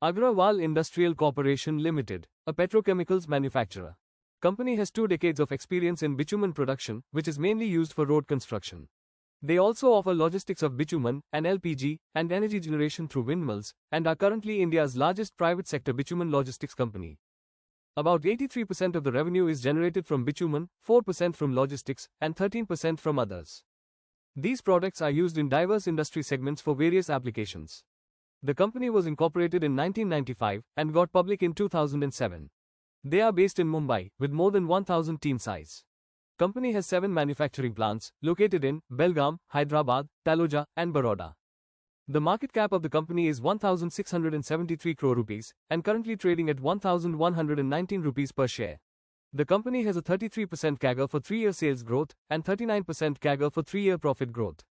Agarwal Industrial Corporation Limited, a petrochemicals manufacturer. Company has 2 decades of experience in bitumen production, which is mainly used for road construction. They also offer logistics of bitumen and LPG and energy generation through windmills, and are currently India's largest private sector bitumen logistics company. About 83% of the revenue is generated from bitumen, 4% from logistics, and 13% from others. These products are used in diverse industry segments for various applications. The company was incorporated in 1995 and got public in 2007. They are based in Mumbai, with more than 1,000 team size. Company has 7 manufacturing plants, located in Belgaum, Hyderabad, Taloja, and Baroda. The market cap of the company is 1,673 crore rupees, and currently trading at 1,119 rupees per share. The company has a 33% CAGR for 3-year sales growth, and 39% CAGR for 3-year profit growth.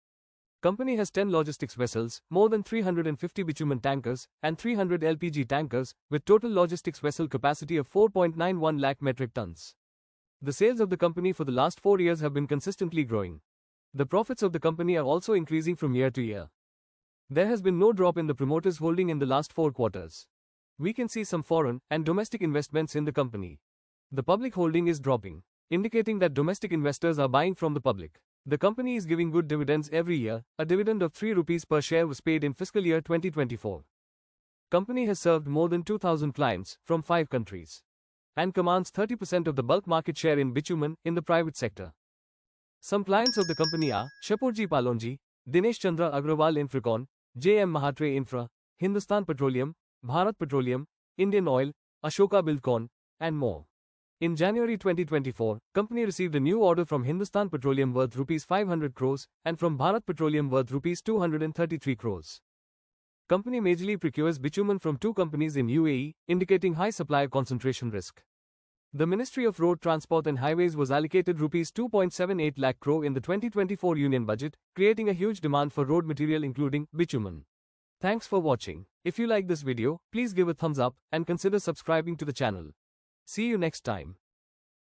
Company has 10 logistics vessels, more than 350 bitumen tankers, and 300 LPG tankers, with total logistics vessel capacity of 4.91 lakh metric tons. The sales of the company for the last 4 years have been consistently growing. The profits of the company are also increasing from year to year. There has been no drop in the promoters' holding in the last 4 quarters. We can see some foreign and domestic investments in the company. The public holding is dropping, indicating that domestic investors are buying from the public. The company is giving good dividends every year. A dividend of 3 rupees per share was paid in fiscal year 2024. Company has served more than 2,000 clients from 5 countries and commands 30% of the bulk market share in bitumen in the private sector. Some clients of the company are Shapurji Palonji, Dinesh Chandra Agarwal Infracon, J.M. Mahatre Infra, Hindustan Petroleum, Bharat Petroleum, Indian Oil, Ashoka Buildcon, and more. In January 2024, company received a new order from Hindustan Petroleum worth Rs 500 crores and from Bharat Petroleum worth Rs 233 crores. Company majorly procures bitumen from 2 companies in UAE, indicating high supplier concentration risk. The Ministry of Road Transport and Highways was allocated Rs 2.78 lakh crore in the 2024 Union Budget, creating a huge demand for road material including bitumen. Thanks for watching. If you like this video, please give a thumbs up and consider subscribing to the channel. See you next time.